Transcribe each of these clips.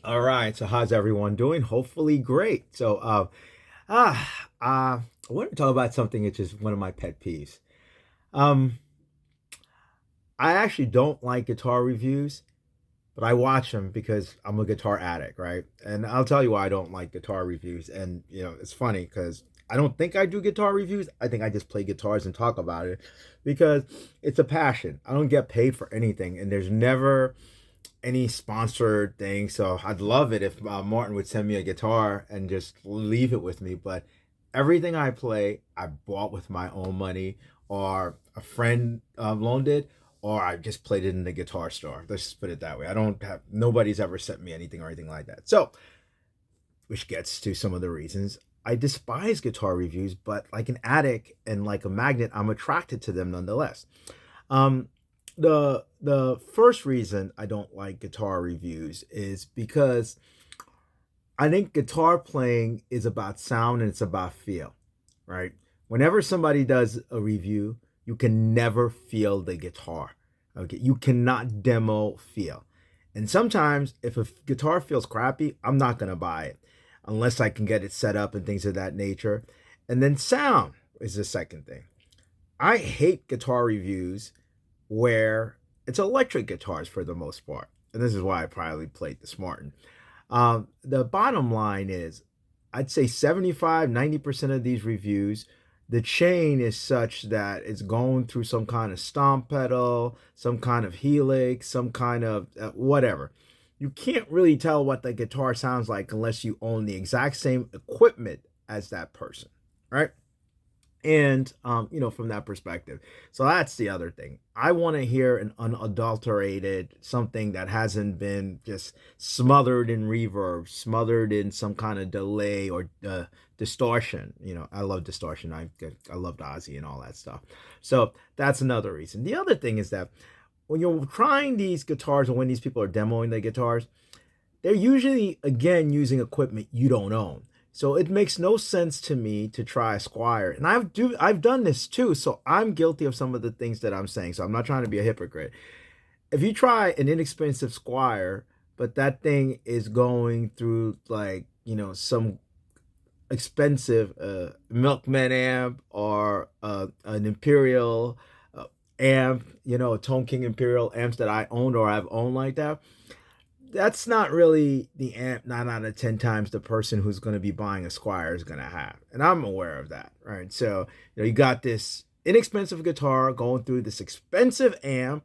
All right, so how's everyone doing? Hopefully great. I want to talk about something that's just one of my pet peeves. Um, I actually don't like guitar reviews, but I watch them because I'm a guitar addict, right? And I'll tell you why I don't like guitar reviews. And it's funny because I don't think I do guitar reviews. I think I just play guitars and talk about it because it's a passion. I don't get paid for anything, and there's never any sponsored thing. So I'd love it if Martin would send me a guitar and just leave it with me. But everything I play, I bought with my own money, or a friend loaned it, or I just played it in the guitar store. Let's just put it that way. I don't have nobody's ever sent me anything or anything like that. So, which gets to some of the reasons I despise guitar reviews, but like an addict and like a magnet, I'm attracted to them nonetheless. Um, the first reason I don't like guitar reviews is because I think guitar playing is about sound and it's about feel, right? Whenever somebody does a review, you can never feel the guitar. Okay, you cannot demo feel. And sometimes if a guitar feels crappy, I'm not going to buy it unless I can get it set up and things of that nature. And then sound is the second thing. I hate guitar reviews where it's electric guitars for the most part. And this is why I probably played the Martin. The bottom line is, I'd say 75-90% of these reviews, the chain is such that it's going through some kind of stomp pedal, some kind of helix, some kind of whatever. You can't really tell what the guitar sounds like unless you own the exact same equipment as that person, right? And from that perspective, so that's the other thing. I want to hear an unadulterated something that hasn't been just smothered in reverb, smothered in some kind of delay or distortion. I love distortion. I loved Ozzy and all that stuff. So that's another reason. The other thing is that when you're trying these guitars, or when these people are demoing the guitars, they're usually, again, using equipment you don't own. So it makes no sense to me to try a Squire. And I've done this too. So I'm guilty of some of the things that I'm saying. So I'm not trying to be a hypocrite. If you try an inexpensive Squire, but that thing is going through like, some expensive Milkman amp, or an Imperial amp, a Tone King Imperial amps that I owned or I've owned like that, that's not really the amp 9 out of 10 times the person who's going to be buying a Squire is going to have. And I'm aware of that, right? So, you got this inexpensive guitar going through this expensive amp,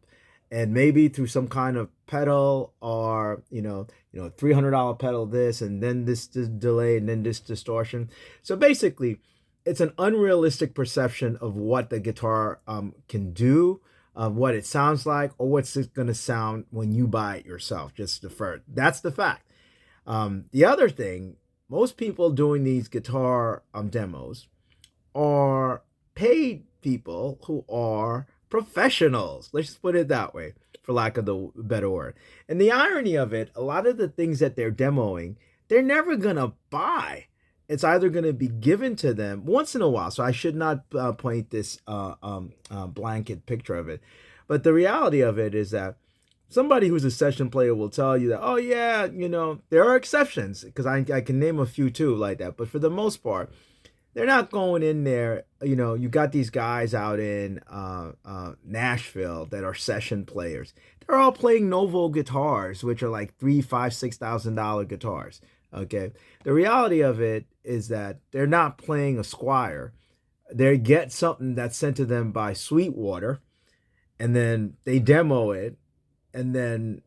and maybe through some kind of pedal, or, $300 pedal this, and then this delay, and then this distortion. So basically, it's an unrealistic perception of what the guitar can do, what it sounds like, or what's it going to sound when you buy it yourself. Just defer. That's the fact. The other thing, most people doing these guitar demos are paid people who are professionals. Let's just put it that way, for lack of the better word. And the irony of it, a lot of the things that they're demoing, they're never going to buy. It's either going to be given to them once in a while. So I should not paint this blanket picture of it. But the reality of it is that somebody who's a session player will tell you that, oh, yeah, there are exceptions, because I can name a few too like that. But for the most part, they're not going in there. You got these guys out in Nashville that are session players. They're all playing Novo guitars, which are like $3, 5, $6,000 guitars. Okay. The reality of it is that they're not playing a Squire. They get something that's sent to them by Sweetwater, and then they demo it, and then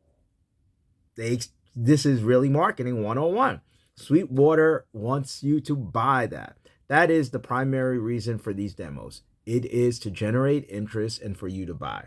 this is really marketing 101. Sweetwater wants you to buy that. That is the primary reason for these demos. It is to generate interest and for you to buy.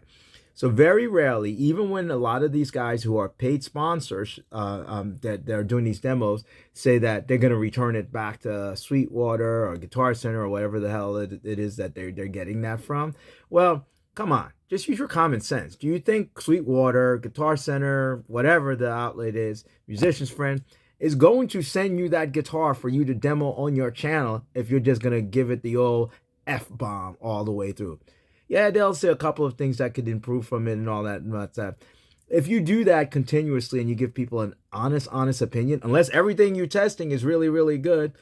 So very rarely, even when a lot of these guys who are paid sponsors that they're doing these demos say that they're going to return it back to Sweetwater or Guitar Center or whatever the hell it is that they're getting that from. Well, come on, just use your common sense. Do you think Sweetwater, Guitar Center, whatever the outlet is, Musician's Friend, is going to send you that guitar for you to demo on your channel if you're just going to give it the old F-bomb all the way through? Yeah, they'll say a couple of things that could improve from it and all that and that. if you do that continuously and you give people an honest opinion, unless everything you're testing is really, really good,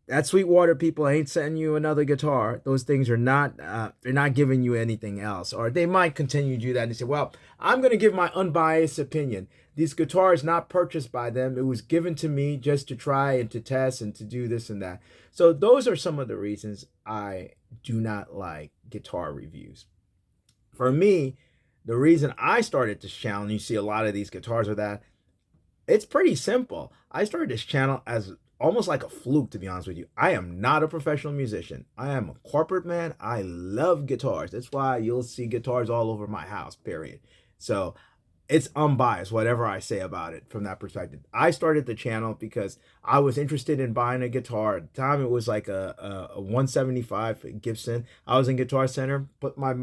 that Sweetwater people ain't sending you another guitar. Those things are not, they're not giving you anything else. Or they might continue to do that and say, well, I'm going to give my unbiased opinion. This guitar is not purchased by them. It was given to me just to try and to test and to do this and that. So those are some of the reasons I do not like guitar reviews. For me, the reason I started this channel, and you see a lot of these guitars are that, it's pretty simple. I started this channel as almost like a fluke, to be honest with you. I am not a professional musician. I am a corporate man. I love guitars. That's why you'll see guitars all over my house, period. So it's unbiased, whatever I say about it from that perspective. I started the channel because I was interested in buying a guitar. At the time, it was like a 175 Gibson. I was in Guitar Center, put my,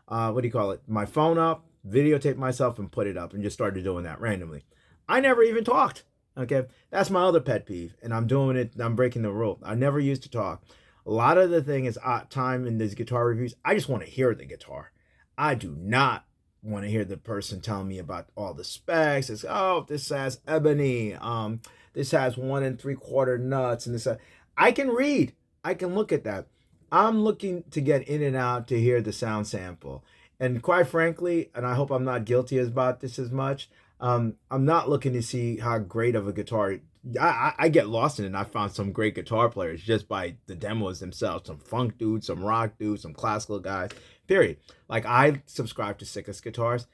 what do you call it? My phone up, videotape myself and put it up and just started doing that randomly. I never even talked. Okay, that's my other pet peeve, and I'm doing it. I'm breaking the rule. I never used to talk. A lot of the thing is time in these guitar reviews. I just want to hear the guitar. I do not want to hear the person telling me about all the specs. It's, oh, this has ebony. This has 1 3/4 nuts, and this. I can read. I can look at that. I'm looking to get in and out to hear the sound sample, and quite frankly, and I hope I'm not guilty about this as much. I'm not looking to see how great of a guitar. I get lost in it. And I found some great guitar players just by the demos themselves. Some funk dudes, some rock dudes, some classical guys. Period. Like, I subscribe to Sickest Guitars.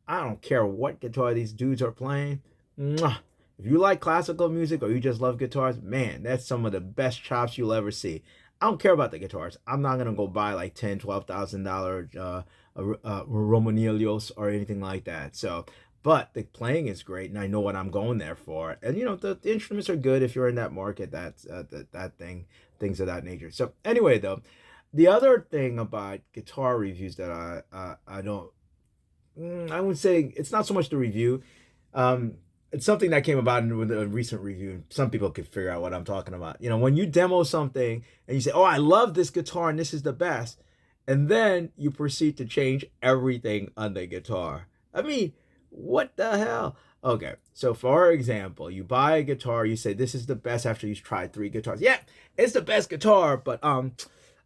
I don't care what guitar these dudes are playing. Mwah. If you like classical music or you just love guitars, man, that's some of the best chops you'll ever see. I don't care about the guitars. I'm not gonna go buy like $10,000, $12,000 Romanilios or anything like that. So. But the playing is great, and I know what I'm going there for. And, you know, the instruments are good if you're in that market, that's things of that nature. So anyway, though, the other thing about guitar reviews that I don't, I would say it's not so much the review. It's something that came about in a recent review. Some people could figure out what I'm talking about. You know, when you demo something and you say, oh, I love this guitar and this is the best, and then you proceed to change everything on the guitar. I mean, what the hell? Okay, so for example, you buy a guitar, you say this is the best after you've tried 3 guitars. Yeah, it's the best guitar, but I'm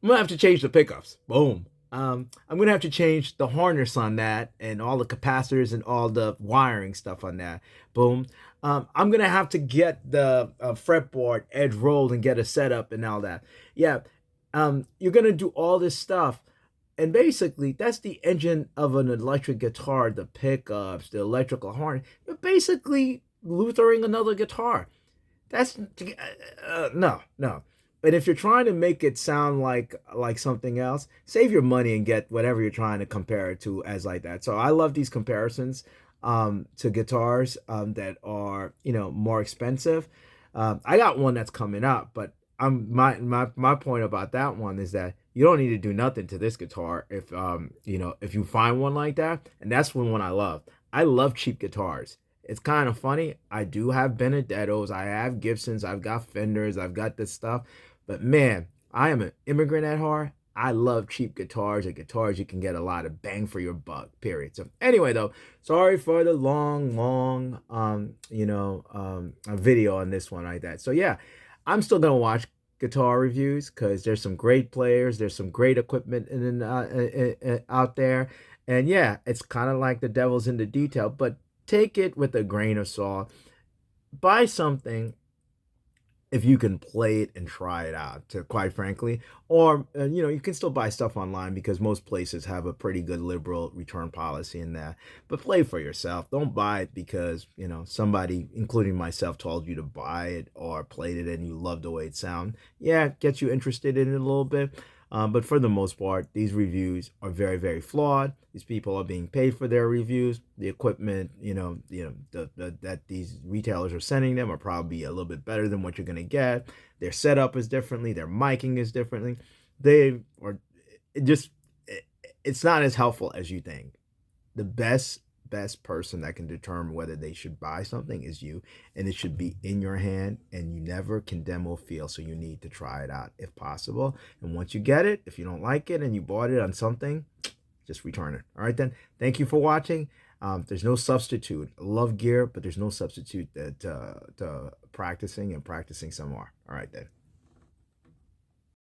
gonna have to change the pickups. Boom. I'm gonna have to change the harness on that and all the capacitors and all the wiring stuff on that. Boom. I'm gonna have to get the fretboard edge rolled and get a setup and all that. Yeah. You're gonna do all this stuff. And basically, that's the engine of an electric guitar, the pickups, the electrical harness. You're basically Luthering another guitar. That's no. And if you're trying to make it sound like something else, save your money and get whatever you're trying to compare it to as like that. So I love these comparisons to guitars that are, you know, more expensive. I got one that's coming up, but my point about that one is that you don't need to do nothing to this guitar if you know, if you find one like that. And that's one I love. I love cheap guitars. It's kind of funny. I do have Benedettos, I have Gibsons, I've got Fenders, I've got this stuff. But man, I am an immigrant at heart. I love cheap guitars and guitars you can get a lot of bang for your buck, period. So anyway, though, sorry for the long video on this one like that. So yeah, I'm still gonna watch guitar reviews because there's some great players, there's some great equipment out there, and yeah, it's kind of like the devil's in the detail, but take it with a grain of salt. Buy something if you can play it and try it out, to quite frankly. Or you know, you can still buy stuff online because most places have a pretty good liberal return policy in that. But play for yourself. Don't buy it because, you know, somebody, including myself, told you to buy it or played it and you love the way it sounds. Yeah, it gets you interested in it a little bit. But for the most part, these reviews are very, very flawed. These people are being paid for their reviews. The equipment, that these retailers are sending them are probably a little bit better than what you're going to get. Their setup is differently. Their miking is differently. It's not as helpful as you think. The best person that can determine whether they should buy something is you, and it should be in your hand, and you never can demo feel, so you need to try it out if possible. And once you get it, if you don't like it and you bought it on something, just return it. All right, then. Thank you for watching. There's no substitute. I love gear, but there's no substitute that to practicing and practicing some more. All right, then.